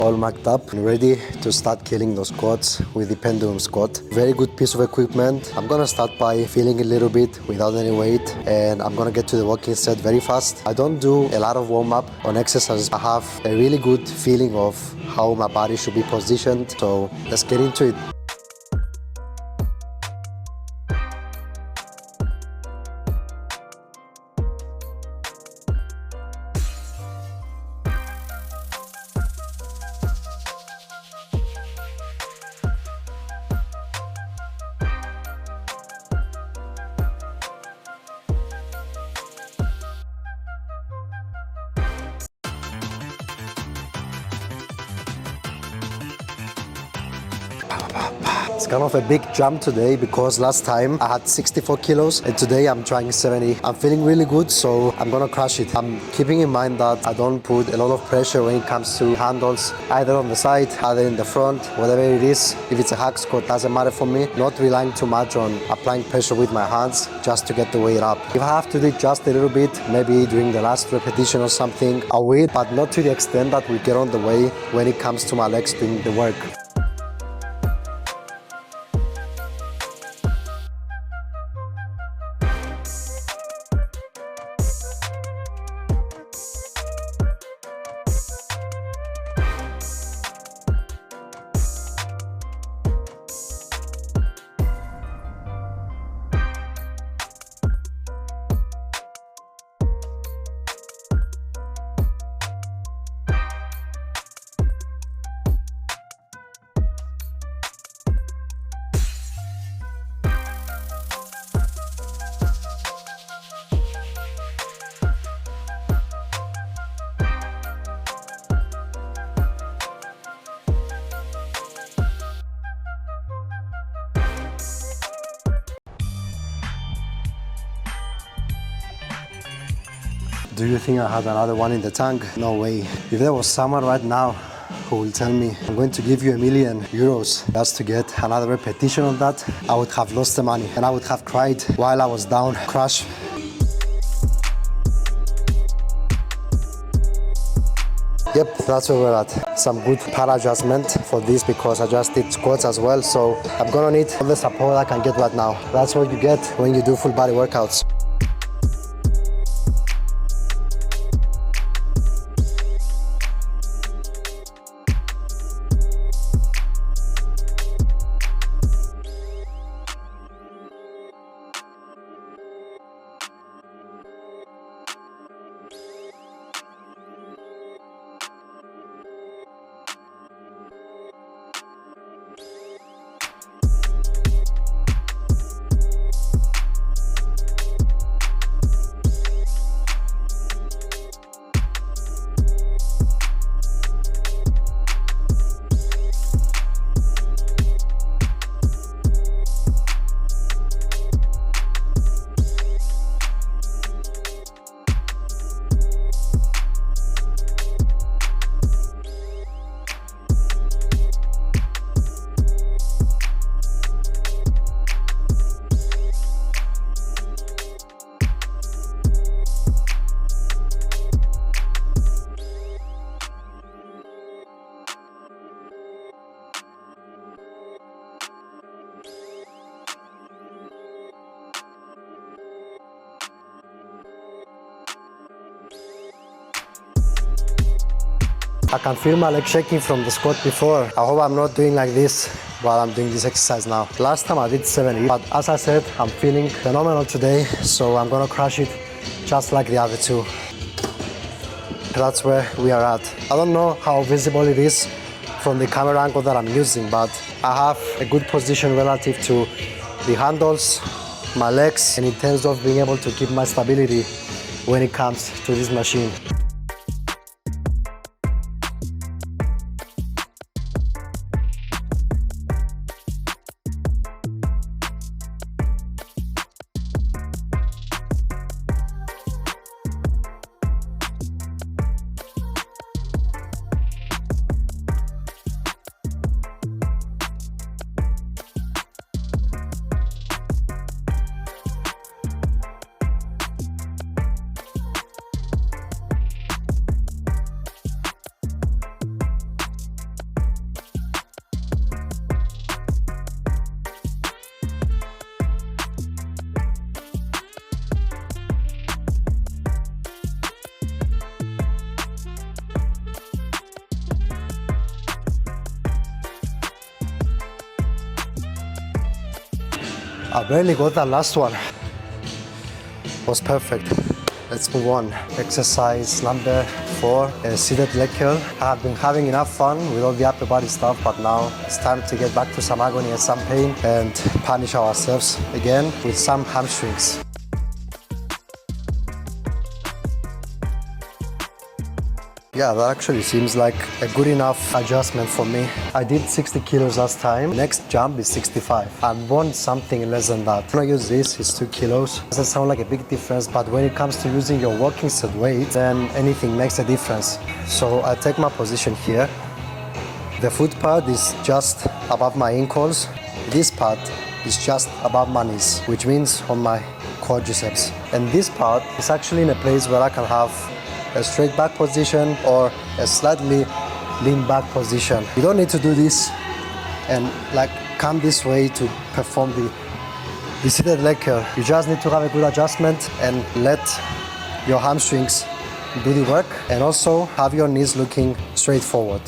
all marked up and ready to start killing those squats with the pendulum squat. Very good piece of equipment. I'm gonna start by feeling a little bit without any weight, and I'm gonna get to the walking set very fast. I don't do a lot of warm-up on exercises. I have a really good feeling of how my body should be positioned, so let's get into it. It's kind of a big jump today because last time I had 64 kilos and today I'm trying 70. I'm feeling really good, so I'm gonna crush it. I'm keeping in mind that I don't put a lot of pressure when it comes to handles, either on the side, either in the front, whatever it is. If it's a hack squat, doesn't matter for me. Not relying too much on applying pressure with my hands just to get the weight up. If I have to do it just a little bit, maybe during the last repetition or something, I will, but not to the extent that will get on the way when it comes to my legs doing the work. Do you think I had another one in the tank? No way. If there was someone right now who will tell me I'm going to give you €1,000,000 just to get another repetition of that, I would have lost the money and I would have cried while I was down, crushed. Yep, that's where we're at. Some good para adjustment for this because I just did squats as well, so I'm gonna need all the support I can get right now. That's what you get when you do full body workouts. I can feel my leg shaking from the squat before. I hope I'm not doing like this while I'm doing this exercise now. Last time I did 70, but as I said, I'm feeling phenomenal today, so I'm gonna crush it just like the other two. That's where we are at. I don't know how visible it is from the camera angle that I'm using, but I have a good position relative to the handles, my legs, and in terms of being able to keep my stability when it comes to this machine. I barely got that last one. Was perfect. Let's move on. Exercise number 4, seated leg curl. I have been having enough fun with all the upper body stuff, but now it's time to get back to some agony and some pain and punish ourselves again with some hamstrings. Yeah, that actually seems like a good enough adjustment for me. I did 60 kilos last time. Next jump is 65. I want something less than that. When I use this, it's 2 kilos. Doesn't sound like a big difference, but when it comes to using your walking set weight, then anything makes a difference. So I take my position here. The foot pad is just above my ankles. This part is just above my knees, which means on my quadriceps. And this part is actually in a place where I can have a straight back position or a slightly lean back position. You don't need to do this and like come this way to perform the seated leg curl. You just need to have a good adjustment and let your hamstrings do the work, and also have your knees looking straight forward.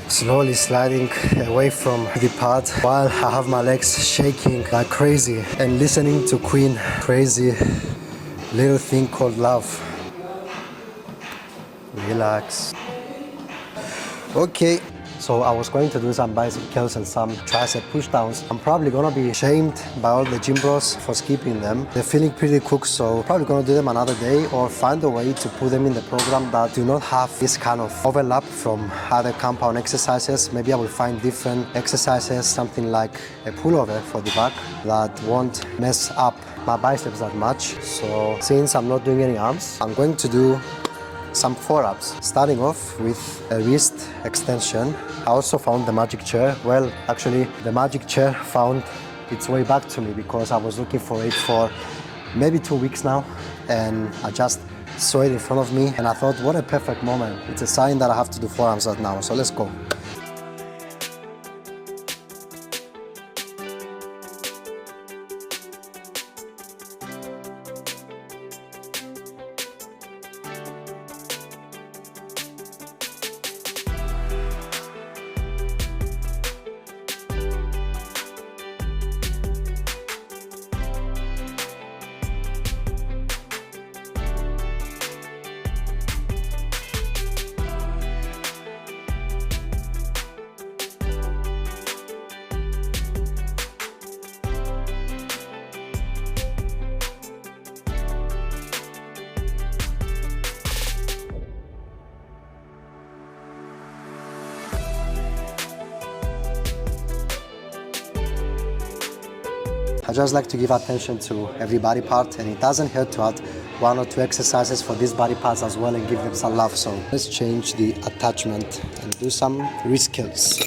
Slowly sliding away from the pad while I have my legs shaking like crazy and listening to Queen, Crazy Little Thing Called Love. Relax. Okay. So I was going to do some bicep curls and some tricep push downs. I'm probably gonna be shamed by all the gym bros for skipping them. They're feeling pretty cooked, so probably gonna do them another day or find a way to put them in the program that do not have this kind of overlap from other compound exercises. Maybe I will find different exercises, something like a pullover for the back that won't mess up my biceps that much. So since I'm not doing any arms, I'm going to do some forearms, starting off with a wrist extension. I also found the magic chair. Well, actually, the magic chair found its way back to me because I was looking for it for maybe 2 weeks now, and I just saw it in front of me and I thought, what a perfect moment. It's a sign that I have to do forearms right now, so let's go. I just like to give attention to every body part, and it doesn't hurt to add 1 or 2 exercises for these body parts as well and give them some love. So let's change the attachment and do some wrist curls.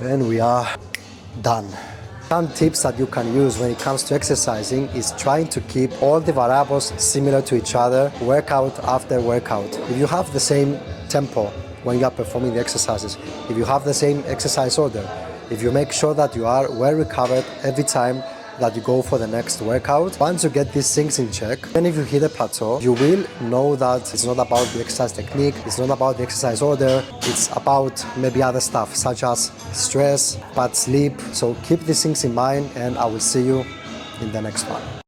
And we are done. Some tips that you can use when it comes to exercising is trying to keep all the variables similar to each other, workout after workout. If you have the same tempo when you are performing the exercises, if you have the same exercise order, if you make sure that you are well recovered every time that you go for the next workout, once you get these things in check, then if you hit a plateau, you will know that it's not about the exercise technique, it's not about the exercise order, it's about maybe other stuff such as stress, bad sleep. So keep these things in mind, and I will see you in the next one.